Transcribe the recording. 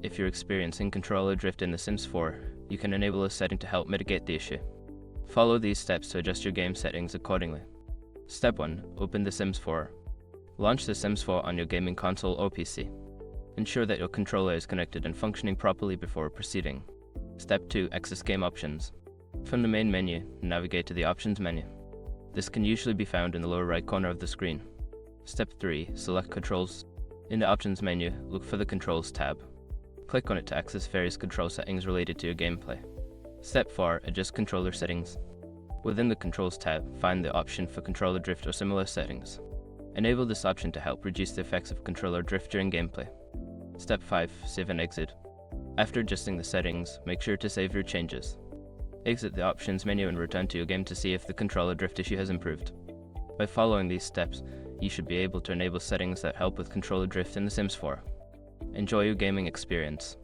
if you're experiencing controller drift in The Sims 4, you can enable a setting to help mitigate the issue. Follow these steps to adjust your game settings accordingly. Step 1. Open The Sims 4. Launch The Sims 4 on your gaming console or PC. Ensure that your controller is connected and functioning properly before proceeding. Step 2. Access game options. From the main menu, navigate to the Options menu. This can usually be found in the lower right corner of the screen. Step 3. Select Controls. In the Options menu, look for the Controls tab. Click on it to access various control settings related to your gameplay. Step 4. Adjust controller settings. Within the Controls tab, find the option for controller drift or similar settings. Enable this option to help reduce the effects of controller drift during gameplay. Step 5. Save and exit. After adjusting the settings, make sure to save your changes. Exit the Options menu and return to your game to see if the controller drift issue has improved. By following these steps, you should be able to enable settings that help with controller drift in The Sims 4. Enjoy your gaming experience.